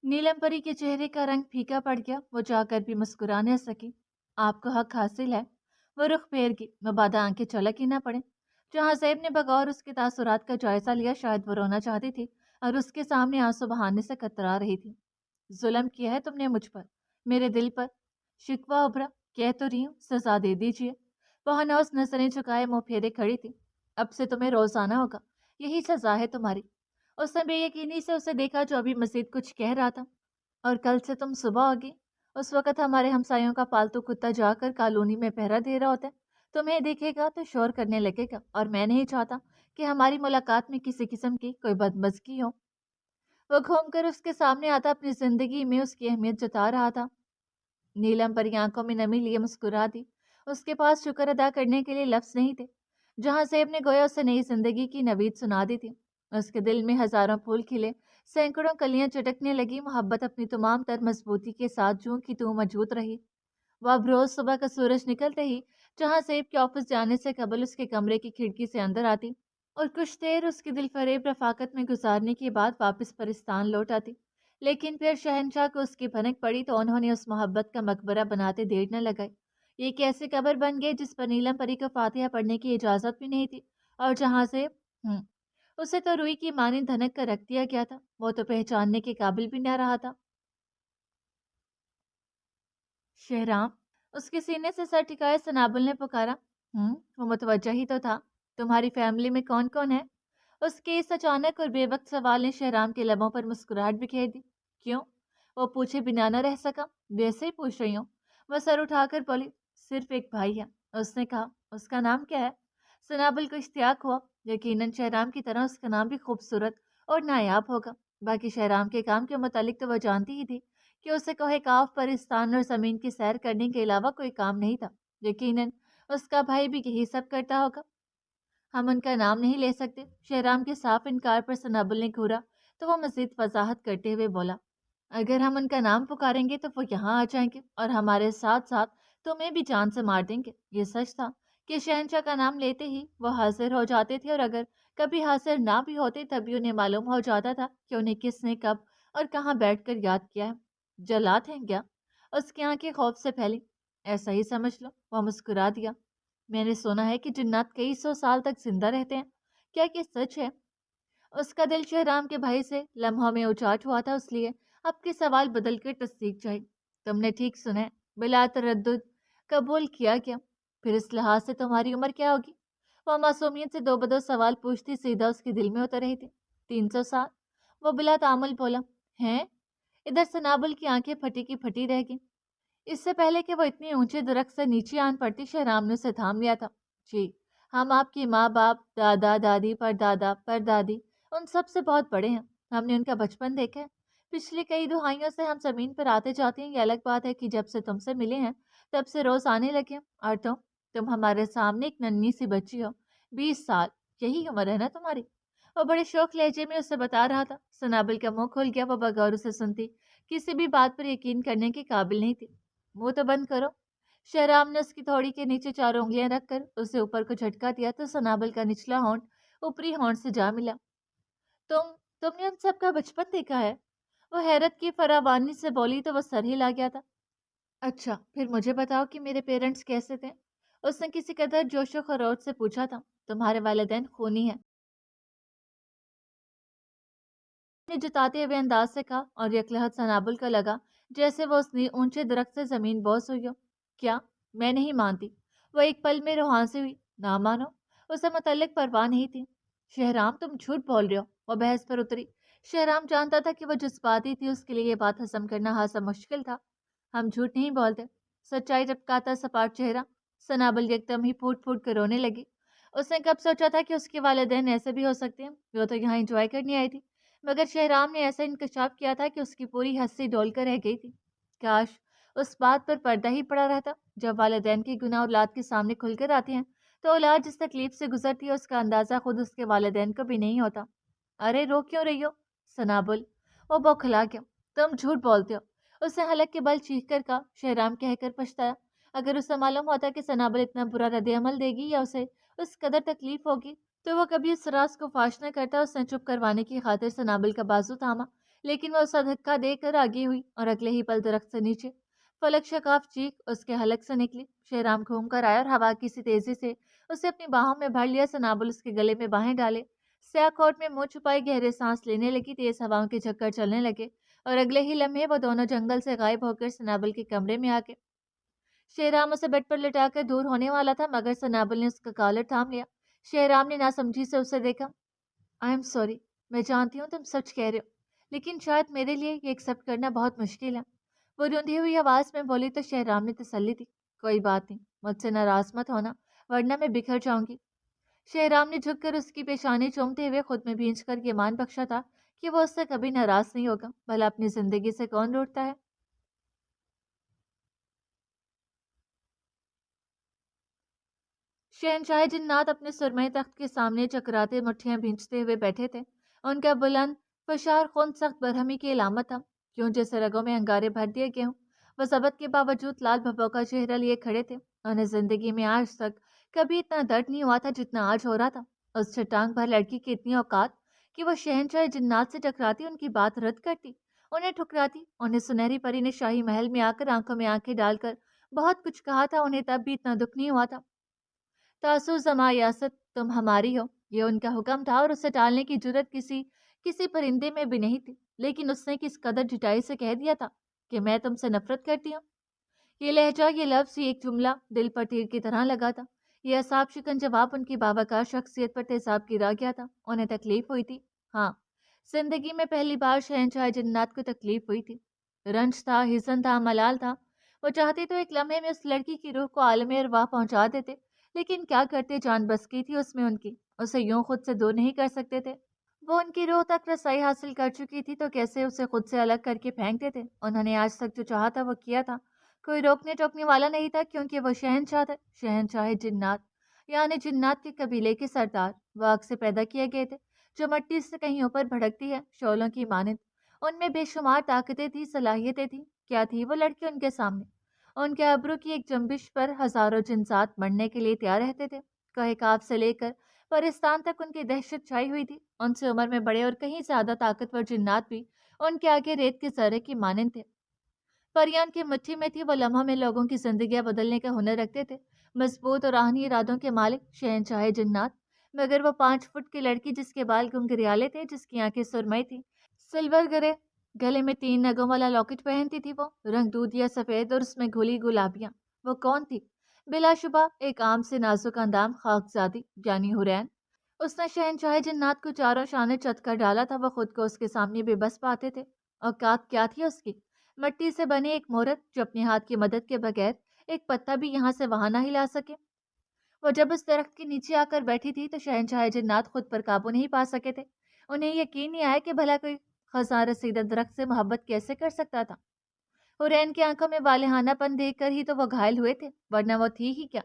नीलम परी के चेहरे का रंग फीका पड़ गया। वो जाकर भी मुस्कुरा न सकी। आपको हक हासिल है। वो रुख फेर की, मबादा आंखें चलक ही ना पड़े। जहां सैब ने बगौर उसके तासुरात का जायजा लिया, शायद वो रोना चाहती थी और उसके सामने आंसू बहाने से कतरा रही थी। जुल्म किया है तुमने मुझ पर, मेरे दिल पर। शिकवा उभरा। कह तो रही हूँ, सजा दे दीजिए। वह नौस नजरें झुकाए मुंह फेरे खड़ी थी। अब से तुम्हें रोजाना होगा, यही सजा है तुम्हारी। उसने बेयकीनी से उसे देखा जो अभी मजीद कुछ कह रहा था। और कल से तुम सुबह होगी। उस वक्त हमारे हमसायों का पालतू कुत्ता जाकर कॉलोनी में पहरा दे रहा होता है। तुम्हें देखेगा तो शोर करने लगेगा और मैं नहीं चाहता कि हमारी मुलाकात में किसी किस्म की कोई बदमज़गी हो। वो घूमकर उसके सामने आता अपनी जिंदगी में उसकी अहमियत जता रहा था। नीलम परी आंखों में नमी लिए मुस्कुरा दी। उसके पास शुक्र अदा करने के लिए लफ्ज नहीं थे। जहां सेब ने गोया उसे नई जिंदगी की नवीद सुना दी थी, उसके दिल में हजारों फूल खिले, सैकड़ों कलियां चटकने लगी। मोहब्बत अपनी तमाम तर मजबूती के साथ जूं की तू मौजूद रही। वह अब रोज सुबह का सूरज निकलते ही जहां सेब के ऑफिस जाने से कबल उसके कमरे की खिड़की से अंदर आती और कुछ देर उसकी दिल फरेब रफाकत में गुजारने के बाद वापस परिस्तान लौट आती। लेकिन फिर शहनशाह को उसकी भनक पड़ी तो उन्होंने उस मोहब्बत का मकबरा बनाते देर न लगाई। ये एक ऐसी कब्र बन गई जिस पर नीलम परी को फातिहा पढ़ने की इजाजत भी नहीं थी। और जहां से उसे तो रुई की मानी धनक कर रख दिया गया था, वो तो पहचानने के काबिल भी न रहा था। शहराम, उसके सीने से सर टिकाए सनाबुल ने पुकारा। वो मुतवज्जा ही तो था। तुम्हारी फैमिली में कौन कौन है? उसके इस अचानक और बेवक्त सवाल ने शहराम के लबों पर मुस्कुराहट बिखेर दी। क्यों? वो पूछे बिना न रह सका। वैसे ही पूछ रही हूँ। वह सर उठाकर बोली, सिर्फ एक भाई है। उसने कहा, उसका नाम क्या है? सनाबुल को इश्तियाक हुआ। यकीनन शहराम की तरह उसका नाम भी खूबसूरत और नायाब होगा। बाकी शहराम के काम के मुतालिक तो वह जानती ही थी कि उसे कोहे काफ परिस्तान और जमीन की सैर करने के अलावा कोई काम नहीं था। यकीनन उसका भाई भी यही सब करता होगा। हम उनका नाम नहीं ले सकते। शहराम के साफ इनकार पर सनाबुल ने घूरा तो वो मजीद वजाहत करते हुए बोला, अगर हम उनका नाम पुकारेंगे तो वो यहाँ आ जाएंगे और हमारे साथ साथ तुम्हें भी जान से मार देंगे। ये सच था कि शहनशाह का नाम लेते ही वो हाजिर हो जाते थे और अगर कभी हाजिर ना भी होते तभी उन्हें मालूम हो जाता था कि उन्हें किसने कब और कहाँ बैठकर याद किया है। जलात हैं क्या? उसकी आंखें खौफ से फैली। ऐसा ही समझ लो। वह मुस्कुरा दिया। मैंने सुना है कि जिन्नात कई सौ साल तक जिंदा रहते हैं। क्या ये सच है? उसका दिल शहराम के भाई से लम्हों में उचाट हुआ था, इसलिए आपके सवाल बदल कर तस्दीक चाहिए। तुमने ठीक सुना है। बिला तरद्दुद कबूल किया क्या? फिर इस लिहाज से तुम्हारी उम्र क्या होगी? वह मासूमियत से दो बदो सवाल पूछती सीधा उसके दिल में उतर रही थी। 300 साल। वो बिला तामुल बोला। हैं? इधर सनाबुल की आंखें फटी की फटी रह गई। इससे पहले कि वो इतनी ऊंचे दरख्त से नीचे आन पड़ती, शहराम ने उसे थाम लिया था। जी, हम आपकी माँ बाप, दादा दादी, परदादा परदादी, उन सब से बहुत बड़े हैं। हमने उनका बचपन देखा है। पिछली कई दुहाइयों से हम जमीन पर आते जाते हैं। ये अलग बात है कि जब से तुमसे मिले हैं तब से रोज आने लगे हैं। और तुम हमारे सामने एक नन्ही सी बच्ची हो। 20 साल, यही उम्र है ना तुम्हारी? वो बड़े शौक लहजे में उसे बता रहा था। सनाबल का मुंह खुल गया। वो बगौर उसे सुनती किसी भी बात पर यकीन करने के काबिल नहीं थी। मुंह तो बंद करो। शहराम ने उसकी थोड़ी के नीचे 4 उंगलियां रखकर उसे ऊपर को झटका दिया तो सनाबल का निचला होंठ ऊपरी होंठ से जा मिला। तुम तुमने उन सब का बचपन देखा है? वो हैरत की फरावानी से बोली तो वो सर हिला गया था। अच्छा, फिर मुझे बताओ कि मेरे पेरेंट्स कैसे थे? उसने किसी कदर जोशो खरोश से पूछा था। तुम्हारे वालिदैन खूनी हैं, ने जताते हुए अंदाज से कहा और यकलहत सनाबुल का लगा जैसे वो उसने ऊंचे दरख्त से जमीन बोस हुई हो। क्या? मैं नहीं मानती। वो एक पल में रुहान से हुई। ना मानो। उसे मुतल्लिक परवाह नहीं थी। शहराम, तुम झूठ बोल रहे हो। वो बहस पर उतरी। शहराम जानता था कि वो जज्बाती थी, उसके लिए ये बात हजम करना हासा मुश्किल था। हम झूठ नहीं बोलते। सच्चाई टपकाता सपाट चेहरा। सनाबुल एकदम ही फूट फूट कर रोने लगी। उसने कब सोचा था कि उसके वालिदैन ऐसे भी हो सकते हैं। वो तो यहाँ इंजॉय करने आई थी, मगर शहराम ने ऐसा इंकशाफ किया था कि उसकी पूरी हंसी डोल कर रह गई थी। काश उस बात पर पर्दा ही पड़ा रहता। जब वालिदैन के गुनाह औलाद के सामने खुलकर आते हैं तो औलाद जिस तकलीफ से गुजरती है उसका अंदाजा खुद उसके वालिदैन को भी नहीं होता। अरे रो क्यों रही हो? सनाबुल, वो बौखला गया। तुम झूठ बोलते हो। उसने हलक के बल चीख कर कहा। शहराम कहकर पछताया। अगर उसे मालूम होता कि सनाबुल इतना बुरा रद्द-ए-अमल देगी या उसे उस कदर तकलीफ होगी तो वो कभी उस राज को फाश न करता। उसने चुप करवाने की खातिर सनाबुल का बाजू थामा, लेकिन वो उसका धक्का देकर आगे हुई और अगले ही पल दरख्त से नीचे फलक शकाफ चीख उसके हलक से निकली। शेराम घूम कर आया और हवा किसी तेजी से उसे अपनी बाहों में भर लिया। सनाबुल उसके गले में बाहें डाले, स्याह कोट में मुंह छुपाई गहरे सांस लेने लगी। तेज हवाओं के चक्कर चलने लगे और अगले ही लम्हे वो दोनों जंगल से गायब होकर सनाबुल के कमरे में आके शेहराम उसे बेड पर लिटाकर दूर होने वाला था, मगर सनाबुल ने उसका कॉलर थाम लिया। शेहराम ने नासमझी से उसे देखा। आई एम सॉरी, मैं जानती हूँ तुम सच कह रहे हो, लेकिन शायद मेरे लिए ये एक्सेप्ट करना बहुत मुश्किल है। वो रूंधी हुई आवाज में बोली तो शेहराम ने तसल्ली दी। कोई बात नहीं, मुझसे नाराज मत होना, वरना मैं बिखर जाऊंगी। शेहराम ने झुककर उसकी पेशानी चूमते हुए खुद में भींच कर ये मान बख्शा था कि वो उससे कभी नाराज नहीं होगा। भला अपनी जिंदगी से कौन रूठता है। शहनशाह जिन्नात अपने सुरमई तख्त के सामने चकराते मुट्ठियां भींचते हुए बैठे थे। उनका बुलंद फशार खून सख्त बरहमी की अलामत था, क्यों जैसे रगों में अंगारे भर दिए गए हों। वह जबत के बावजूद लाल भभौ का चेहरा लिए खड़े थे। उन्हें जिंदगी में आज तक कभी इतना दर्द नहीं हुआ था जितना आज हो रहा था। उस छटांग भर लड़की की इतनी औकात कि वह शहनशाह जिन्नात से टकराती, उनकी बात रद्द करती, उन्हें ठुकराती। उन्हें सुनहरी परी ने शाही महल में आकर आंखों में आंखें डालकर बहुत कुछ कहा था, उन्हें तब भी इतना दुख नहीं हुआ था। तासु जमा यासत, तुम हमारी हो, ये उनका हुक्म था और उसे टालने की जुर्रत किसी किसी परिंदे में भी नहीं थी। लेकिन उसने किस कदर ढिठाई से कह दिया था कि मैं तुमसे नफरत करती हूँ। ये लहजा, ये लफ्ज, ये एक जुमला दिल पर तीर की तरह लगा था। यह असाब शिकन जवाब उनकी बावकार शख्सियत पर तेजाब गिरा गया था। उन्हें तकलीफ हुई थी, हाँ, जिंदगी में पहली बार शहनशाह जन्नत को तकलीफ हुई थी। रंज था, हिजन था, मलाल था। वो चाहते तो एक लम्हे में उस लड़की की रूह को आलमे अरवाह पहुंचा देते, लेकिन क्या करते, जान बस की थी उसमें उनकी, उसे यूं खुद से दूर नहीं कर सकते थे। वो उनकी रूह तक रसाई हासिल कर चुकी थी तो कैसे उसे खुद से अलग करके फेंक देते। उन्होंने आज तक जो चाहा था वो किया था, कोई रोकने टोकने वाला नहीं था, क्योंकि वो शहनशाह थे, शहनशाह जिन्नात, यानी जिन्नात के कबीले के सरदार। वो आग से पैदा किए गए थे, जो मिट्टी से कहीं ऊपर भड़कती है, शोलों की मानद। उनमें बेशुमार ताकतें थी, सलाहियतें थी। क्या थी वो लड़की उनके सामने? उनके अब्रू की एक जंबिश पर हजारों जिन्सात मरने के लिए तैयार रहते थे। कहे काब से लेकर परिस्तान तक उनकी दहशत छाई हुई थी। उनसे उम्र में बड़े और कहीं ज्यादा ताकतवर जिन्नात भी उनके आगे रेत के जर्रे की मानंद थे। परियां की मुट्ठी में थी, वो लम्हा में लोगों की जिंदगियां बदलने का हुनर रखते थे। मजबूत और आहनी इरादों के मालिक शहनशाह जिन्नात। मगर वो 5 फुट की लड़की, जिसके बाल घुंघरियाले थे, जिसकी आंखें सुरमई थी, सिल्वर गरे गले में 3 नगों वाला लॉकेट पहनती थी, वो रंग दूधिया सफेद और उसमें घुली गुलाबियां। वो कौन थी? बिलाशुबा एक आम से नाजुक अंदाम खाकजादी, यानी हुरैन। उसने शहनशाह जिन्नात को चारों शाने चत कर डाला था। वो खुद को उसके सामने बेबस पाते थे। औकात क्या थी उसकी? मिट्टी से बनी एक मोहरत, जो अपने हाथ की मदद के बगैर एक पत्ता भी यहाँ से वहां ना हिला सके। वो जब उस दरख्त के नीचे आकर बैठी थी तो शहनशाह जिन्नात खुद पर काबू नहीं पा सके थे। उन्हें यकीन नहीं आया कि भला कोई खजा रसीदा दरख्त से मोहब्बत कैसे कर सकता था। हुरैन की आंखों में वालेहानापन देखकर ही तो वो घायल हुए थे, वरना वो थी ही क्या?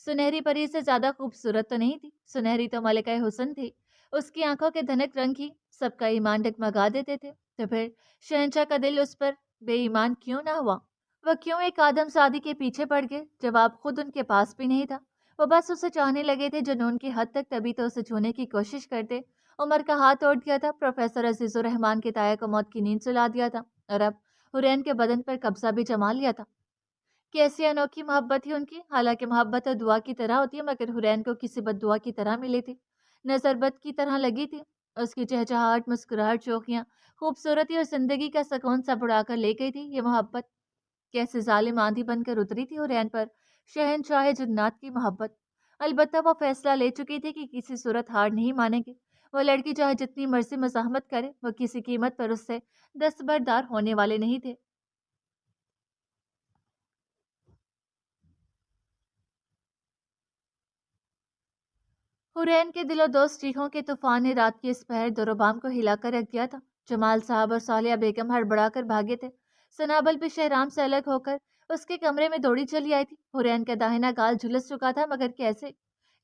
सुनहरी परी से ज्यादा खूबसूरत तो नहीं थी, सुनहरी तो मलिका हुस्न थी। उसकी आंखों के धनक रंग ही सबका ईमान डगमगा देते थे। तो फिर शहनशाह का दिल उस पर बेईमान क्यों ना हुआ? वह क्यों एक आदमजादी के पीछे पड़ गए? जवाब खुद उनके पास भी नहीं था। वो बस उसे चाहने लगे थे जुनून की हद तक, तभी तो उसे छूने की कोशिश करते। उमर का हाथ तोड़ दिया था, प्रोफेसर अजीजुर रहमान के ताया को मौत की नींद सुला दिया था, और अब हुरैन के बदन पर कब्जा भी जमा लिया था। कैसी अनोखी मोहब्बत थी उनकी। हालांकि मोहब्बत तो दुआ की तरह होती है, मगर हुरैन को किसी बद्दुआ की तरह मिली थी, नजरबद की तरह लगी थी। उसकी चहचहाहट, मुस्कुराहट, चौखियां, खूबसूरती और जिंदगी का सुकून सब उड़ाकर ले गई थी। ये मोहब्बत कैसे जालिम आंधी बनकर उतरी थी हुरैन पर, शहनशाह जन्नात की मोहब्बत। अलबत्ता वो फैसला ले चुकी थी कि किसी सूरत हार नहीं मानेगी। वो लड़की चाहे जितनी मर्जी मजाहमत करे, वो किसी कीमत पर उससे दस्तबरदार होने वाले नहीं थे। हुरैन के दिलो दोस्त चीखों के तूफान ने रात की इस पहर दरोबाम को हिलाकर रख दिया था। जमाल साहब और सालिया बेगम हड़बड़ाकर भागे थे। सनाबल भी शहराम से अलग होकर उसके कमरे में दौड़ी चली आई थी। हुरैन का दाहिना गाल झुलस चुका था, मगर कैसे,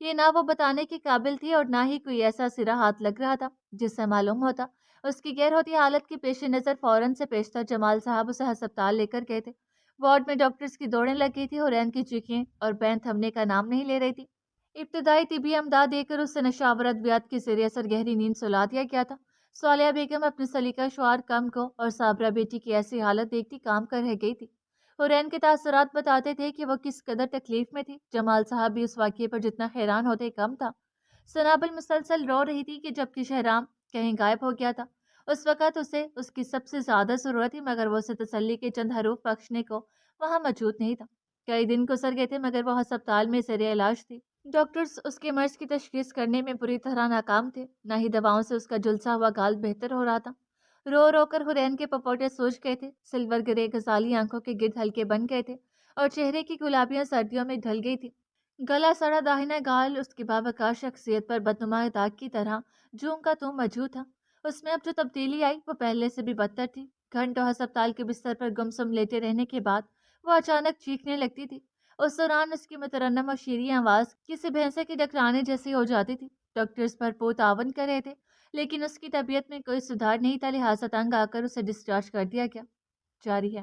ये ना वो बताने के काबिल थी और ना ही कोई ऐसा सिरा हाथ लग रहा था जिससे मालूम होता। उसकी गैर होती हालत के पेश नजर फौरन से पेशतर जमाल साहब उसे अस्पताल लेकर गए थे। वार्ड में डॉक्टर्स की दौड़ें लग गई थी। हुरैन की चीखें और बैन थमने का नाम नहीं ले रही थी। इब्तदाई तिबी अमदाद देकर उसे नशावर अद्वियात के ज़रिए असर गहरी नींद सुला दिया गया था। صالحہ بیگم اپنے سلیقہ شعار کم کو اور صابرہ بیٹی کی ایسی حالت دیکھتی کام کر رہ گئی تھی۔ حورین کے تاثرات بتاتے تھے کہ وہ کس قدر تکلیف میں تھی۔ جمال صاحب بھی اس واقعے پر جتنا حیران ہوتے کم تھا۔ سنابل مسلسل رو رہی تھی کہ جبکہ شہرام کہیں غائب ہو گیا تھا۔ اس وقت اسے اس کی سب سے زیادہ ضرورت تھی، مگر وہ اسے تسلی کے چند حروف بخشنے کو وہاں موجود نہیں تھا۔ کئی دن گزر گئے تھے مگر وہ ہسپتال میں زیر علاج تھی۔ ڈاکٹرز اس کے مرض کی تشخیص کرنے میں بری طرح ناکام تھے، نہ ہی دواؤں سے اس کا جلسا ہوا گال بہتر ہو رہا تھا۔ رو رو کر حرین کے پپوٹے سوج گئے تھے، سلور گرے غزالی آنکھوں کے گرد ہلکے بن گئے تھے اور چہرے کی گلابیاں سردیوں میں ڈھل گئی تھی۔ گلا سڑا داہنا گال اس کی باوقار شخصیت پر بدنما داغ کی طرح جوں کا توں موجود تھا۔ اس میں اب جو تبدیلی آئی وہ پہلے سے بھی بدتر تھی۔ گھنٹوں ہسپتال کے بستر پر گمسم لیٹے رہنے کے بعد وہ اچانک چیخنے لگتی تھی۔ اس دوران اس کی مترنم اور شیریں آواز کسی بھینسے کی ڈکرانے جیسی ہو جاتی تھی۔ ڈاکٹرز بھرپور تعاون کر رہے تھے لیکن اس کی طبیعت میں کوئی سدھار نہیں تھا، لہٰذا تنگ آ کر اسے ڈسچارج کر دیا گیا۔ جاری ہے۔